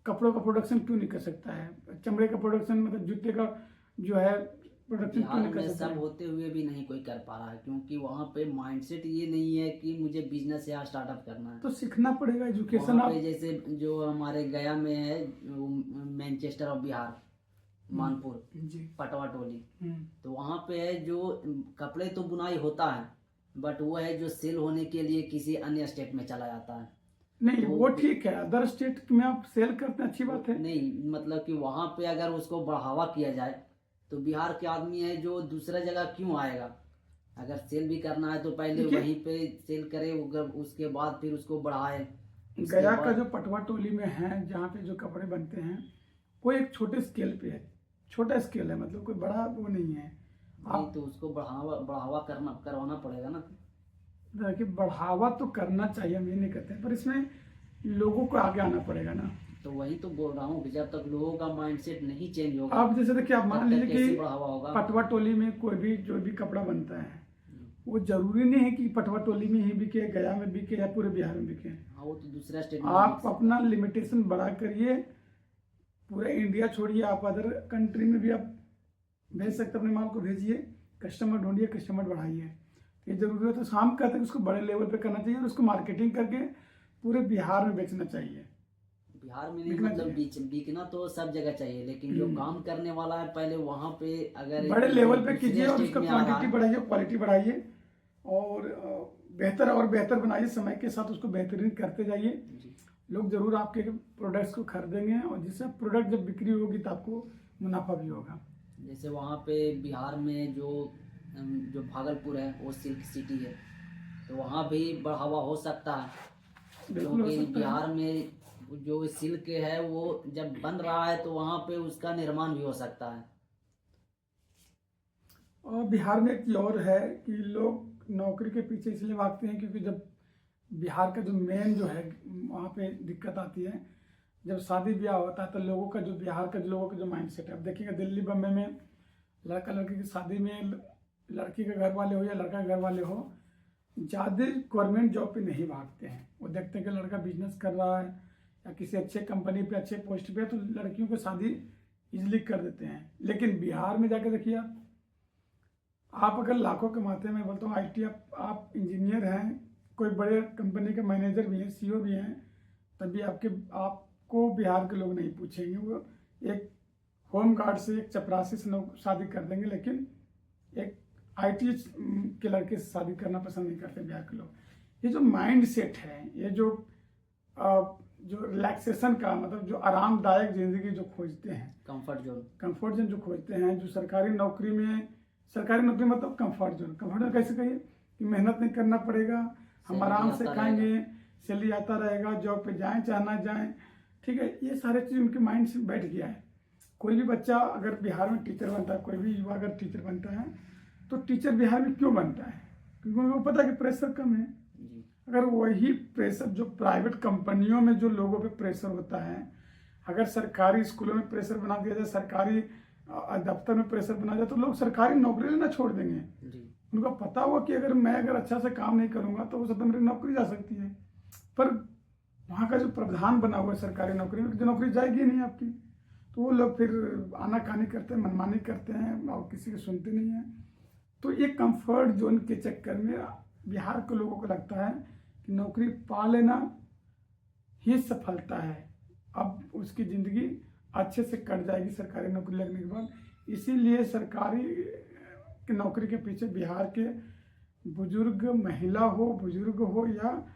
कपड़ों का प्रोडक्शन क्यों नहीं कर सकता है, चमड़े का प्रोडक्शन, मतलब जूते का जो है प्रोडक्शन क्यों नहीं कर बिहार में सकता सब है? होते हुए भी नहीं कोई कर पा रहा है, क्योंकि वहाँ पे माइंडसेट ये नहीं है कि मुझे बिजनेस या स्टार्टअप करना है। तो सीखना पड़ेगा, एजुकेशन वहाँ आप। पे जैसे जो हमारे गया में है, मैनचेस्टर ऑफ बिहार, मानपुर, जी। पटवा टोली, तो वहाँ पे है जो कपड़े तो बुनाई होता है, बट वो है जो सेल होने के लिए किसी अन्य स्टेट में चला जाता है। नहीं, तो वो ठीक है, अदर स्टेट में आप सेल करते हैं, अच्छी बात है। नहीं, मतलब कि वहाँ पे अगर उसको बढ़ावा किया जाए तो बिहार के आदमी है जो दूसरा जगह क्यों आएगा। अगर सेल भी करना है तो पहले देखिए, वहीं पे सेल करे, उसके बाद फिर उसको बढ़ाए। उसके गया का बाद जो पटवा टोली में है, जहाँ पे जो कपड़े बनते हैं, वो एक छोटे स्केल पे है, छोटा स्केल है, मतलब कोई बड़ा वो नहीं है। नहीं, तो उसको बढ़ावा करवाना पड़ेगा ना। देखिए बढ़ावा तो करना चाहिए, हम ये नहीं कहते हैं, पर इसमें लोगों को आगे आना पड़ेगा ना। तो वही तो बोल रहा हूँ कि जब तक लोगों का माइंडसेट नहीं चेंज होगा आप जैसे देखिए, आप तब मान तक लीजिए कैसे कि बढ़ावा होगा। पटवा टोली में कोई भी जो भी कपड़ा बनता है, वो जरूरी नहीं है कि पटवा टोली में ही बिके, गया में बिके या पूरे बिहार में बिके। हाँ, वो तो दूसरा स्टेट में आप बिक सकता अपना लिमिटेशन बड़ा करिए, पूरा इंडिया छोड़िए, आप अदर कंट्री में भी आप भेज सकते, अपने माल को भेजिए, कस्टमर ढूंढिए, कस्टमर बढ़ाइए। ये जरूरी है, तो हम कहते हैं कि उसको बड़े लेवल पे करना चाहिए और उसको मार्केटिंग करके पूरे बिहार में बेचना चाहिए। बिहार में नहीं, बिकना मतलब चाहिए। बिकना तो सब जगह चाहिए, लेकिन जो काम करने वाला है पहले वहां पे अगर बड़े लेवल पे दूसरे कीजिए और स्टेट उसका में आ रहा क्वांटिटी है। बढ़ाइए, क्वालिटी बढ़ाइए और बेहतर और बेहतर बनाइए, समय के साथ उसको बेहतरीन करते जाइए। जी। लोग जरूर आपके प्रोडक्ट्स को खरीदेंगे और जिससे प्रोडक्ट जब बिक्री होगी तो आपको मुनाफा भी होगा। जैसे वहाँ पे बिहार में जो भागलपुर है वो सिल्क सिटी है, तो वहाँ भी बढ़ावा हो सकता है, बिल्कुल हो क्योंकि सकता है। बिहार में जो सिल्क है वो जब बन रहा है तो वहाँ पे उसका निर्माण भी हो सकता है। और बिहार में एक चीज़ और है कि लोग नौकरी के पीछे इसलिए भागते हैं क्योंकि जब बिहार का जो मेन जो है वहाँ पे दिक्कत आती है, जब शादी ब्याह होता है तो लोगों का जो बिहार का लोगों का जो माइंड सेट है, अब देखिएगा दिल्ली बम्बई में लड़का लड़की की शादी में लड़की के घर वाले हो या लड़का के घर वाले हो, ज़्यादा गवर्नमेंट जॉब पे नहीं भागते हैं। वो देखते हैं कि लड़का बिजनेस कर रहा है या किसी अच्छे कंपनी पे अच्छे पोस्ट पे है, तो लड़कियों को शादी इजली कर देते हैं। लेकिन बिहार में जाके देखिए, आप अगर लाखों कमाते हैं, मैं बोलता हूँ IT आप इंजीनियर हैं, कोई बड़े कंपनी के मैनेजर भी हैं, CEO भी हैं, तभी आपको बिहार के लोग नहीं पूछेंगे। वो एक होम गार्ड से, एक चपरासी से शादी कर देंगे, लेकिन एक IT के लड़के से शादी करना पसंद नहीं करते बिहार के लोग। ये जो माइंड सेट है, ये जो रिलैक्सेशन का मतलब जो आरामदायक जिंदगी जो खोजते हैं, कंफर्ट जोन जो खोजते हैं, जो सरकारी नौकरी मतलब कंफर्ट जोन कैसे कहिए कि मेहनत नहीं करना पड़ेगा, हम आराम से खाएंगे, सैलरी आता रहेगा, जॉब पे जाएं चाहे ना जाएं, ठीक है। ये सारे चीज़ उनके माइंड से बैठ गया है। कोई भी बच्चा अगर बिहार में टीचर बनता है, कोई भी युवा अगर टीचर बनता है, तो टीचर बिहार में क्यों बनता है? क्योंकि उनको पता है कि प्रेशर कम है। अगर वही प्रेशर जो प्राइवेट कंपनियों में जो लोगों पे प्रेशर होता है, अगर सरकारी स्कूलों में प्रेशर बना दिया जाए, सरकारी दफ्तर में प्रेशर बना जाए, तो लोग सरकारी नौकरी लेना छोड़ देंगे। उनको पता हुआ कि अगर अच्छा से काम नहीं करूंगा तो हो सकता है मेरी नौकरी जा सकती है। पर वहाँ का जो प्रावधान बना हुआ है सरकारी नौकरी में, जो नौकरी जाएगी नहीं आपकी, तो वो लोग फिर आनाकानी करते हैं, मनमानी करते हैं और किसी की सुनते नहीं हैं। तो ये कंफर्ट जोन के चक्कर में बिहार के लोगों को लगता है कि नौकरी पा लेना ही सफलता है, अब उसकी ज़िंदगी अच्छे से कट जाएगी सरकारी नौकरी लगने के बाद। इसीलिए सरकारी की नौकरी के पीछे बिहार के बुजुर्ग, महिला हो, बुजुर्ग हो या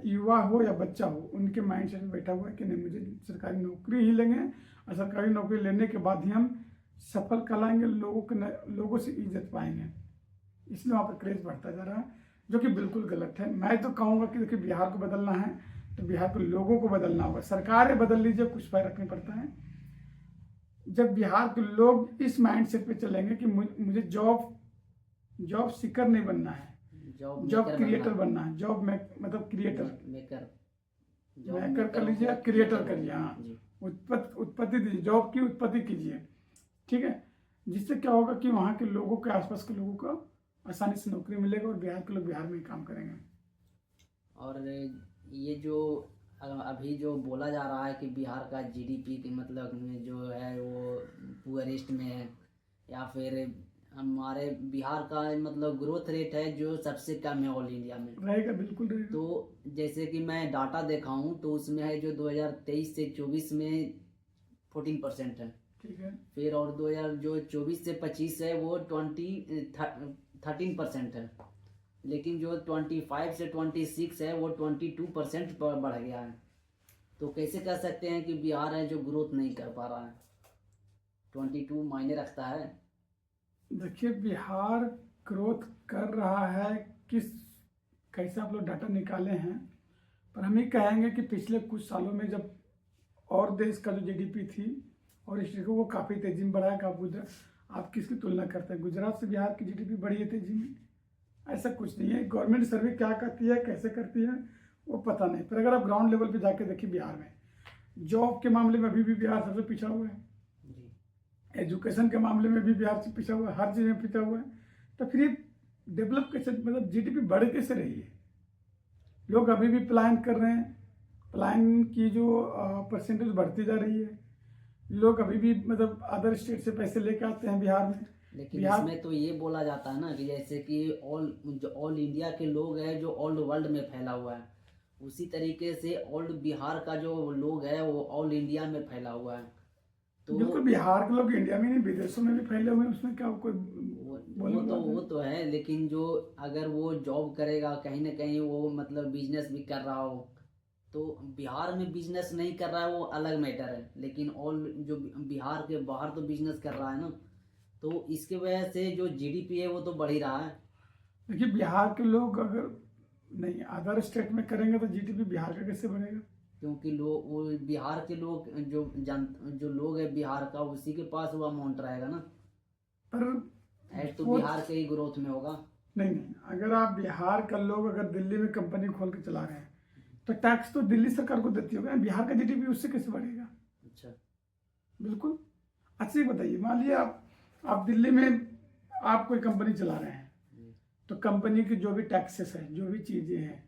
युवा हो या बच्चा हो, उनके माइंड सेट में बैठा हुआ है कि नहीं, मुझे सरकारी नौकरी ही लेंगे और सरकारी नौकरी लेने के बाद ही हम सफल कहलाएंगे, लोगों से इज्जत पाएंगे। इसलिए वहाँ पर क्रेज बढ़ता जा रहा है, जो कि बिल्कुल गलत है। मैं तो कहूँगा कि देखिए, बिहार को बदलना है तो बिहार के लोगों को बदलना होगा। सरकारें बदल लीजिए, कुछ फर्क नहीं पड़ता है। जब बिहार के लोग इस माइंड सेट पे चलेंगे कि मुझे जॉब सीकर नहीं बनना है, जॉब क्रिएटर बनना है, जॉब मतलब क्रिएटर मेकर कर लीजिए, क्रिएटर करिए। हाँ, उत्पत्ति दीजिए, जॉब की उत्पत्ति कीजिए, ठीक है। जिससे क्या होगा कि वहाँ के लोगों के आसपास के लोगों को आसानी से नौकरी मिलेगा और बिहार के लोग बिहार में ही काम करेंगे। और ये जो अभी जो बोला जा रहा है कि बिहार का GDP की मतलब जो है वो पुअरेस्ट में है, या फिर हमारे बिहार का मतलब ग्रोथ रेट है जो सबसे कम है ऑल इंडिया में, रहेगा, बिल्कुल रहेगा। तो जैसे कि मैं डाटा देखा हूँ तो उसमें है जो 2023 से 24 में 14% है, ठीक है। फिर और 2024 से 25 है वो 13% है, लेकिन जो 25 से 26 है वो 22% बढ़ गया है। तो कैसे कह सकते हैं कि बिहार है जो ग्रोथ नहीं कर पा रहा है? 22 मायने रखता है। देखिए, बिहार ग्रोथ कर रहा है, कैसे आप लोग डाटा निकाले हैं, पर हम ये कहेंगे कि पिछले कुछ सालों में जब और देश का जो GDP थी और स्टेट को, वो काफ़ी तेजी में बढ़ा है। आप किसकी तुलना करते हैं? गुजरात से बिहार की GDP बढ़ी है तेजी में? ऐसा कुछ नहीं है। गवर्नमेंट सर्वे क्या करती है, कैसे करती है, वो पता नहीं। पर अगर आप ग्राउंड लेवल पे जाके देखिए, बिहार में जॉब के मामले में अभी भी बिहार सबसे पिछड़ा हुआ है, जी। एजुकेशन के मामले में भी बिहार से पिछड़ा हुआ है, हर चीज़ में पिछड़ा हुआ है। तो फिर ये डेवलप कैसे, मतलब जीडीपी बढ़ कैसे रही है? लोग अभी भी पलायन कर रहे हैं, पलायन की जो परसेंटेज बढ़ती जा रही है। लोग अभी भी मतलब अदर स्टेट से पैसे लेके आते हैं बिहार में। लेकिन बिहार इसमें तो ये बोला जाता है ना कि जैसे कि ऑल इंडिया के लोग हैं जो ऑल वर्ल्ड में फैला हुआ है, उसी तरीके से ऑल बिहार का जो लोग है वो ऑल इंडिया में फैला हुआ है। तो बिल्कुल, बिहार के लोग इंडिया में नहीं विदेशों में भी फैले हुए हैं, उसमें क्या कोई वो तो है, लेकिन जो अगर वो जॉब करेगा कहीं ना कहीं, वो मतलब बिजनेस भी कर रहा हो, तो बिहार में बिजनेस नहीं कर रहा है वो अलग मैटर है, लेकिन ऑल जो बिहार के बाहर तो बिजनेस कर रहा है ना, तो इसके वजह से जो जीडीपी है वो तो बढ़ ही रहा है। देखिए, बिहार के लोग अगर नहीं अदर स्टेट में करेंगे तो जीडीपी बिहार का कैसे बढ़ेगा? क्योंकि लोग वो बिहार के लोग जो लोग है बिहार का, उसी के पास वो अमाउंट रहेगा ना, पर ऐड तो वो बिहार के ही ग्रोथ में होगा। नहीं, अगर आप बिहार का लोग अगर दिल्ली में कंपनी खोल के चला रहे हैं तो टैक्स तो दिल्ली सरकार को देती होगा, बिहार का जीडीपी उससे कैसे बढ़ेगा? अच्छा। बिल्कुल। अच्छा, ये बताइए, मान लीजिए आप दिल्ली में आप कोई कंपनी चला रहे हैं, तो कंपनी की जो भी टैक्सेस है, जो भी चीज़ें हैं,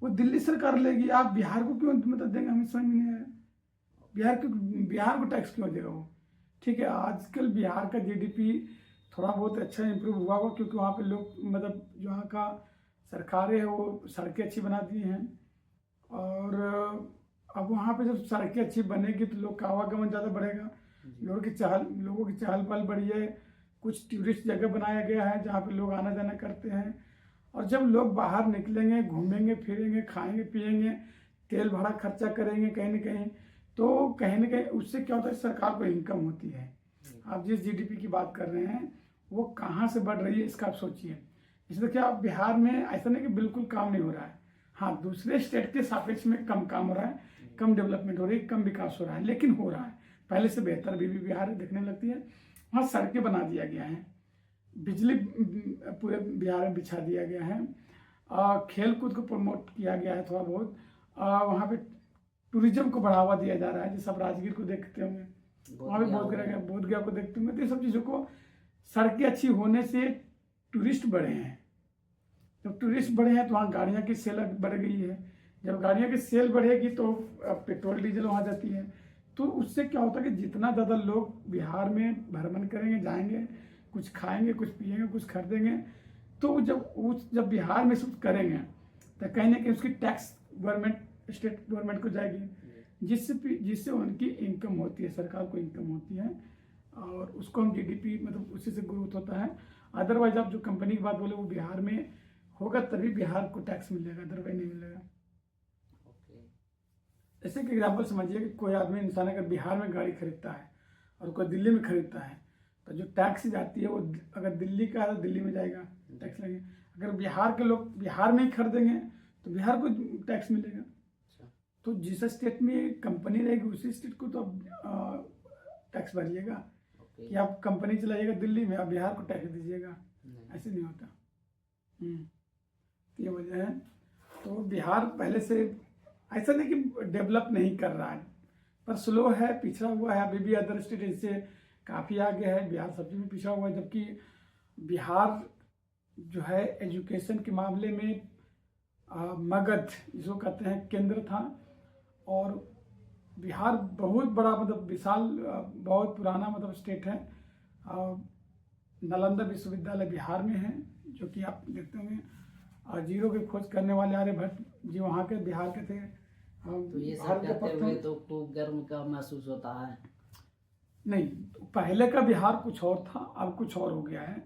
वो दिल्ली सरकार लेगी। आप बिहार को क्यों मतलब देंगे? हमें समझ में नहीं आया। बिहार को टैक्स क्यों देगा वो? ठीक है, आजकल बिहार का जीडीपी थोड़ा बहुत अच्छा इंप्रूव हुआ होगा, क्योंकि वहाँ पे लोग मतलब जो वहाँ का सरकारें है वो सड़कें अच्छी बना दी हैं, और अब वहाँ पे जब सड़कें अच्छी बनेगी तो लोग का आवागमन ज़्यादा बढ़ेगा, लोगों की चहल पहल बढ़ी है। कुछ टूरिस्ट जगह बनाया गया है जहाँ पे लोग आना जाना करते हैं, और जब लोग बाहर निकलेंगे, घूमेंगे फिरेंगे, खाएंगे पिएंगे, तेल भाड़ा खर्चा करेंगे कहीं ना कहीं, तो कहीं ना कहीं उससे क्या होता है, सरकार को इनकम होती है। आप जिस जीडीपी की बात कर रहे हैं वो कहाँ से बढ़ रही है, इसका आप सोचिए। इसलिए क्या बिहार में ऐसा नहीं कि बिल्कुल काम नहीं हो रहा है, हाँ, दूसरे स्टेट के सापेक्ष में कम काम हो रहा है, कम डेवलपमेंट हो रही है, कम विकास हो रहा है, लेकिन हो रहा है, पहले से बेहतर अभी भी बिहार दिखने लगती है। वहाँ सड़कें बना दिया गया है, बिजली पूरे बिहार में बिछा दिया गया है, खेल कूद को प्रमोट किया गया है थोड़ा बहुत, वहाँ पे टूरिज्म को बढ़ावा दिया जा रहा है। जैसे आप राजगीर को देखते होंगे, वहाँ पे बोधगया को देखते होंगे, तो ये सब चीज़ों को, सड़कें अच्छी होने से टूरिस्ट बढ़े हैं। जब टूरिस्ट बढ़े हैं तो वहाँ गाड़ियाँ की सेल बढ़ गई है, जब गाड़ियाँ की सेल बढ़ेगी तो पेट्रोल डीजल वहाँ जाती है, तो उससे क्या होता है कि जितना ज़्यादा लोग बिहार में भ्रमण करेंगे, जाएंगे, कुछ खाएंगे, कुछ पिएंगे, कुछ खरीदेंगे, तो जब बिहार में सब करेंगे तो कहीं ना कहीं उसकी टैक्स गवर्नमेंट, स्टेट गवर्नमेंट को जाएगी, जिससे उनकी इनकम होती है, सरकार को इनकम होती है, और उसको हम जीडीपी मतलब उसी से ग्रोथ होता है। अदरवाइज आप जो कंपनी की बात बोले वो बिहार में होगा तभी बिहार को टैक्स मिलेगा, अदरवाइज नहीं मिलेगा। जैसे कि एग्जाम्पल समझिए कि कोई आदमी, इंसान अगर बिहार में गाड़ी खरीदता है और कोई दिल्ली में खरीदता है, तो जो टैक्स जाती है वो अगर दिल्ली का है तो दिल्ली में जाएगा, टैक्स लगेगा। अगर बिहार के लोग बिहार में ही खरीदेंगे तो बिहार को टैक्स मिलेगा। तो जिस स्टेट में कंपनी रहेगी उसी स्टेट को तो टैक्स भरिएगा। कि आप कंपनी चलाइएगा दिल्ली में, आप बिहार को टैक्स दीजिएगा, ऐसे नहीं होता। ये वजह है। तो बिहार पहले से ऐसा नहीं कि डेवलप नहीं कर रहा है, पर स्लो है, पिछड़ा हुआ है। अभी भी अदर स्टेट इससे काफ़ी आगे है, बिहार सबसे में पिछड़ा हुआ है। जबकि बिहार जो है एजुकेशन के मामले में मगध जिसको कहते हैं केंद्र था, और बिहार बहुत बड़ा मतलब विशाल बहुत पुराना मतलब स्टेट है। नालंदा विश्वविद्यालय बिहार में है, जो कि आप देखते होंगे जीरो की खोज करने वाले आर्यभट्ट जी वहाँ के बिहार के थे। तो ये सब करते हुए तो खूब गर्व का महसूस होता है। नहीं, पहले का बिहार कुछ और था, अब कुछ और हो गया है।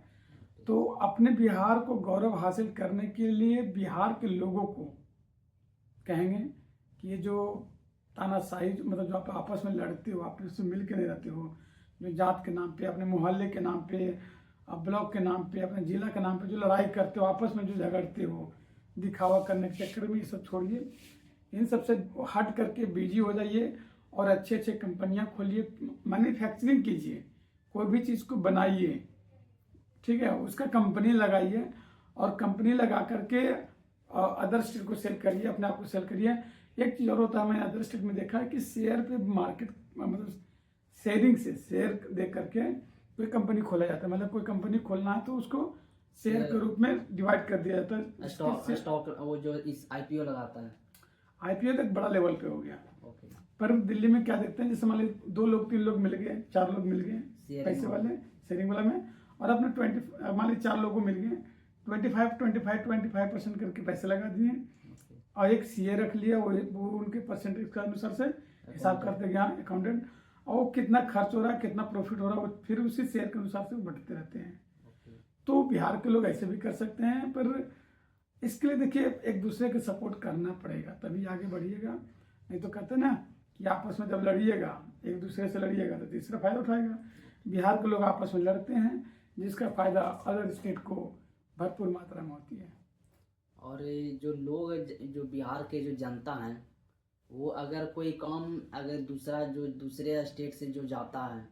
तो अपने बिहार को गौरव हासिल करने के लिए बिहार के लोगों को कहेंगे कि ये जो तानाशाही मतलब जो आप आपस में लड़ते हो, आपस में मिल के नहीं रहते हो, जो जात के नाम पे, अपने मोहल्ले के नाम पे, ब्लॉक के नाम पे, अपने जिला के नाम पे जो लड़ाई करते हो, आपस में जो झगड़ते हो, दिखावा करने के चक्कर में, ये सब छोड़िए। इन सब से हट करके बिजी हो जाइए और अच्छे अच्छे कंपनियां खोलिए, मैन्युफैक्चरिंग कीजिए, कोई भी चीज़ को बनाइए, ठीक है, उसका कंपनी लगाइए और कंपनी लगा करके अदर स्टेट को सेल करिए, अपने आप को सेल करिए। एक चीज़ और होता है, मैंने अदर स्टेट में देखा है कि शेयर पे मार्केट मतलब शेयरिंग से शेयर दे करके कोई कंपनी खोला जाता है। मतलब कोई कंपनी खोलना है तो उसको शेयर के रूप में डिवाइड कर दिया जाता है। स्टॉक वो जो इस आईपीओ लगाता है, आईपीओ तक बड़ा लेवल पे हो गया। ओके, पर दिल्ली में क्या देखते हैं, जैसे मान लीजिए 2 लोग 3 लोग मिल गए, 4 लोग मिल गए शेयरिंग पैसे वाले शेयरिंग वाला में, और अपने 20 मान लीजिए 4 लोगों को मिल गए, 25% करके पैसे लगा दिए ओके, और एक सीए रख लिया। वो उनके परसेंटेज के अनुसार से हिसाब करते गया अकाउंटेंट, और वो कितना खर्च हो रहा है कितना प्रॉफिट हो रहा है वो फिर उसी शेयर के अनुसार से बढ़ते रहते हैं। ओके। तो बिहार के लोग ऐसे भी कर सकते हैं, पर इसके लिए देखिए एक दूसरे के सपोर्ट करना पड़ेगा तभी आगे बढ़िएगा। नहीं तो कहते हैं ना कि आपस में जब लड़िएगा, एक दूसरे से लड़िएगा तो तीसरा फायदा उठाएगा। बिहार के लोग आपस में लड़ते हैं जिसका फायदा अदर स्टेट को भरपूर मात्रा में होती है। और ये जो लोग जो बिहार के जो जनता हैं, वो अगर कोई काम अगर दूसरे स्टेट से जो जाता है,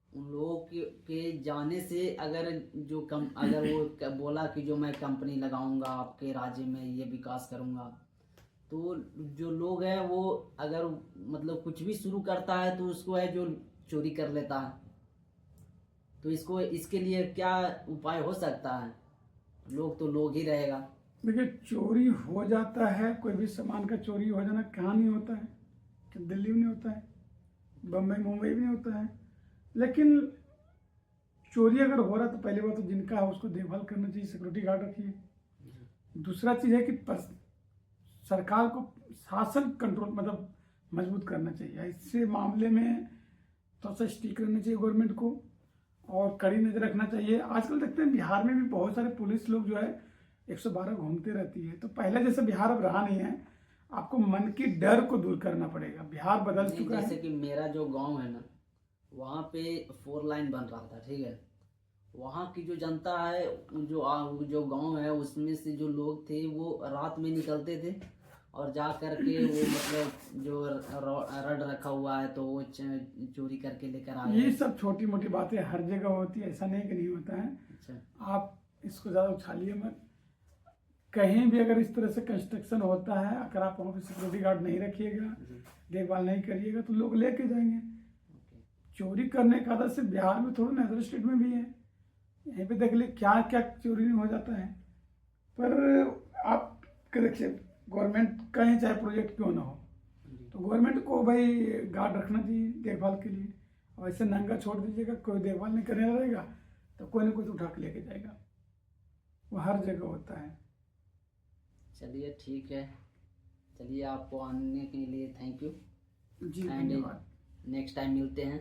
उन लोगों के जाने से अगर अगर वो बोला कि जो मैं कंपनी लगाऊंगा आपके राज्य में, ये विकास करूंगा, तो जो लोग हैं वो अगर मतलब कुछ भी शुरू करता है तो उसको है जो चोरी कर लेता है। तो इसके लिए क्या उपाय हो सकता है? लोग तो लोग ही रहेगा। देखिए चोरी हो जाता है, कोई भी सामान का चोरी हो जाना कहाँ नहीं होता है, कि दिल्ली में नहीं होता है, बम्बई मुंबई में नहीं होता है। लेकिन चोरी अगर हो रहा तो पहली बात तो जिनका है उसको देखभाल करना चाहिए, सिक्योरिटी गार्ड रखिए। दूसरा चीज़ है कि सरकार को शासन कंट्रोल मतलब मजबूत करना चाहिए। इससे मामले में थोड़ा सा स्ट्रिक्ट रहना चाहिए गवर्नमेंट को और कड़ी नजर रखना चाहिए। आजकल देखते हैं बिहार में भी बहुत सारे पुलिस लोग जो है 112 घूमते रहती है, तो पहले जैसे बिहार अब रहा नहीं है। आपको मन की डर को दूर करना पड़ेगा, बिहार बदल चुका है। जैसे कि मेरा जो गांव है ना, वहाँ पे 4 लाइन बन रहा था, ठीक है। वहाँ की जो जनता है, जो गांव है उसमें से जो लोग थे वो रात में निकलते थे और जा करके वो मतलब जो रड रखा हुआ है तो वो चोरी करके लेकर आ ये गए। सब छोटी मोटी बातें हर जगह होती है, ऐसा नहीं कि नहीं होता है। अच्छा, आप इसको ज़्यादा उछालिए मत। कहीं भी अगर इस तरह से कंस्ट्रक्शन होता है, अगर आप वहाँ पे सिक्योरिटी गार्ड नहीं रखिएगा, देखभाल नहीं करिएगा तो लोग लेके जाएंगे। ओके। चोरी करने का आदत सिर्फ बिहार में थोड़ा ना, अदर स्टेट में भी है। यहीं पे देख लिए क्या क्या चोरी नहीं हो जाता है। पर आप देखिए गवर्नमेंट कहीं चाहे प्रोजेक्ट क्यों ना हो, तो गवर्नमेंट को भाई गार्ड रखना चाहिए देखभाल के लिए। और ऐसे नंगा छोड़ दीजिएगा, कोई देखभाल नहीं करने रहेगा तो कोई ना कोई तो उठा के लेके जाएगा। वो हर जगह होता है। चलिए ठीक है, चलिए आपको आने के लिए थैंक यू जी एंड धन्यवाद। नेक्स्ट टाइम मिलते हैं।